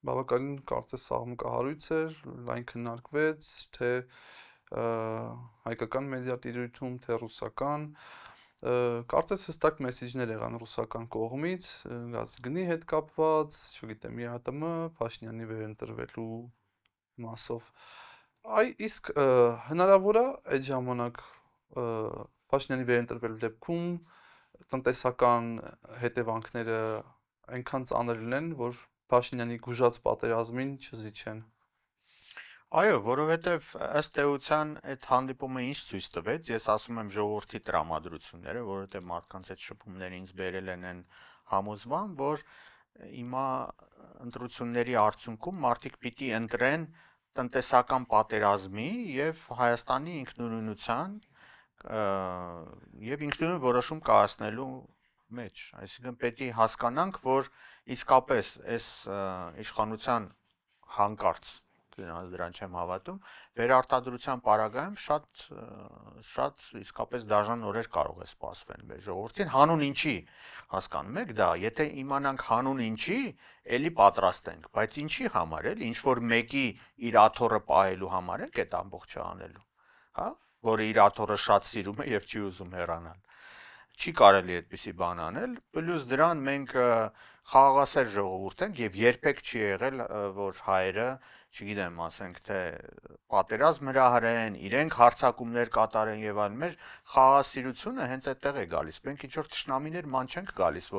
բավականին կարծես սաղմկահարույց էր, լայն քննարկվեց, թե հայկական մեդիատիրույթում, թե ռուսական, կարծես հստակ մեսիջներ եղան ռուսական կողմից, գազի գնի հետ կապված, չգիտեմ, ԵԱՏՄ, Փաշինյանի վերընտրվելու մասով։ Իսկ հնարավոր է այդ ժամանակ Փաշինյանի վերընտրվելու դեպքում տնտեսական հետևանքները այնքան ծանր լինեն, որ Փաշինյանի գուժած պատերազմին չզիջեն։ Այո, որովհետև ըստ էության այդ հանդիպումը ինչ ցույց տվեց, ես ասում եմ ժողովրդի տրամադրությունները, որովհետև մարդկանց այդ շփումները ինձ բերել են այն համոզման, որ հիմա ընտրությունների արդյունքում մարդիկ պիտի ընտրեն տնտեսական պատերազմի եւ Հայաստանի ինքնուրույնության եւ ինքնուրույն որոշում կայացնելու մեջ, այսինքն պետք է հասկանանք, որ իսկապես այս իշխանության հանկարծ դրան չեմ հավատում, վերարտադրության պարագայում շատ իսկապես դաժան օրեր կարող է սպասվեն մեր ժողովրդին, հանուն ինչի, հասկանում եք դա, եթե իմանանք հանուն ինչի, էլի պատրաստ ենք, բայց ինչի համար էլ, ինչ որ մեկի իր աթոռը պահելու համար ենք այդ ամբողջը անելու, հա, որը իր աթոռը շատ սիրում է եւ չի ուզում հեռանալ։ Չի կարելի այդպիսի բան անել, պլյուս դրան մենք խաղաղասեր ժողովուրդ ենք եւ երբեք չի եղել, որ հայերը, չգիտեմ, ասենք թե պատերազմ հրահրեն, իրենք հարձակումներ կատարեն եւ այլն, մեր խաղաղասիրությունը հենց այդտեղ է գալիս։ Մենք ինչ որ թշնամիներ ման չենք գալիս,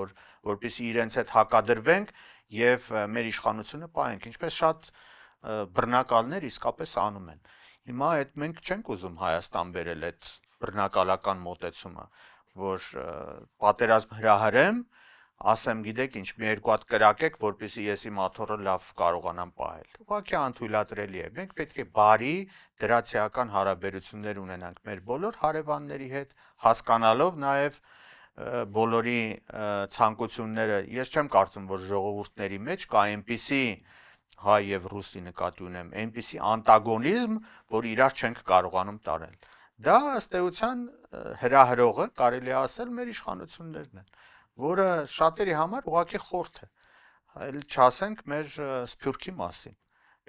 որպեսզի իրենց հետ հակադրվենք եւ մեր իշխանությունը պահենք, ինչպես շատ բռնակալներ իսկապես անում են։ Հիմա այդ մենք չենք ուզում Հայաստան բերել այդ բռնակալական մոտեցումը, որ պատերազմ հրահրեմ, ասեմ, գիտեք ինչ, մի երկու հատ կրակեք, որպեսզի ես իմ աթոռը լավ կարողանամ պահել։ Ուղղակի անթույլատրելի է։ Մենք պետք է բարի դրացիական հարաբերություններ ունենանք մեր բոլոր հարևանների հետ, հասկանալով նաև բոլորի ցանկությունները։ Ես չեմ կարծում, որ ժողովուրդների մեջ կա այնպիսի հայ եւ ռուսի նկատի ունեմ, այնպիսի անտագոնիզմ, որ իրար չենք կարողանում տարել։ Դա ըստ էության հրահրողը կարելի է ասել մեր իշխանություններն են, որը շատերի համար ուղղակի խորթ է։ Այլ չասենք մեր Սփյուռքի մասին։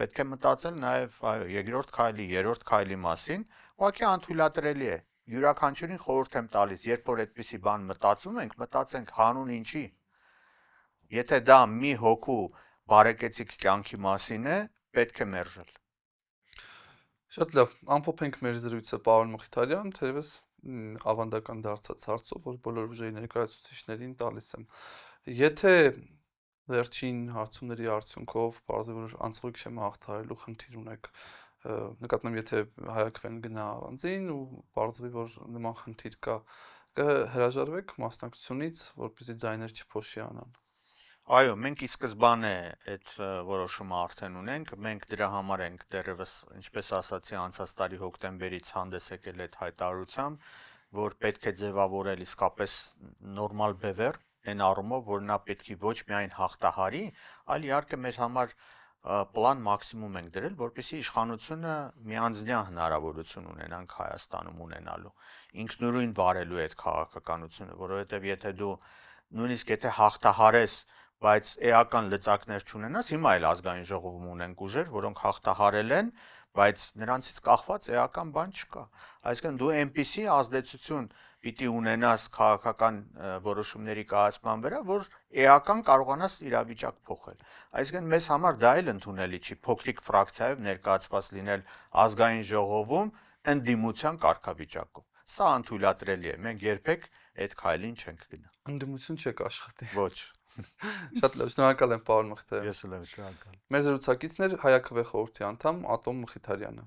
Պետք է մտածել նաև, այո, երկրորդ քայլի, երրորդ քայլի մասին, ուղղակի անթույլատրելի է։ Յուրաքանչյուրին խորհուրդ եմ տալիս, երբ որ այդպիսի բան մտածում ենք, մտածենք հանուն ինչի։ Եթե դա մի հոգու բարեկեցիկ կյանքի մասին է, պետք է մերժել։ Շատ լավ, ամփոփենք մեր զրույցը, պարոն Մխիթարյան, թերևս ավանդական դարձած հարցով, որ բոլոր ուժերի ներկայացուցիչներին տալիս եմ։ Եթե վերջին հարցումների արդյունքով բարձր որ անցողիկ շեմը հաղթահարելու խնդիր ունեք, նկատում եմ, եթե հայակվեն գնա առանձին ու բարձրի որ նման խնդիր կա, կհրաժարվեք մասնակցությունից, որպեսզի ձայներ չփոշիանան։ Այո, մենք ի սկզբանե այդ որոշումը արդեն ունենք, մենք դրա համար ենք դեռևս, ինչպես ասացի, անցած տարի հոկտեմբերից հանդես եկել այդ հայտարարությամբ, որ պետք է ձևավորել իսկապես նորմալ բևեռ, այն առումով, որ նա պետք է ոչ միայն հաղթահարի, այլ իհարկե մեր համար պլան մաքսիմում ենք դրել, որպեսզի իշխանությունը միանձնյա հնարավորություն ունենանք Հայաստանում ունենալու, ինքնուրույն վարելու այդ քաղաքականությունը, որովհետև եթե դու նույնիսկ եթե հաղթահարես, բայց էական լծակներ չունենաս, հիմա էլ ազգային ժողովում ունենք ուժեր, որոնք հաղթահարել են, բայց նրանցից կախված էական բան չկա։ Այսինքն դու այնպիսի ազդեցություն պիտի ունենաս քաղաքական որոշումների կայացման վրա, որ էական կարողանաս իրավիճակ փոխել։ Այսինքն մեզ համար դա էլ ընդունելի չի փոքրիկ ֆրակցիայով ներկայացված լինել ազգային ժողովում ընդդիմության կարգավիճակով։ Սա անթույլատրելի է։ Մենք երբեք այդ քայլին չենք գնա։ Ընդդիմություն չեք աշխատի։ Ոչ։ Շատ լավ, շնորհակալ եմ, պարոն Մխիթարյան։ Ես էլ եմ շնորհակալ։ Մեր զրուցակիցն էր Հայ Աքվե խորհրդի անդամ Ատոմ Մխիթարյանը։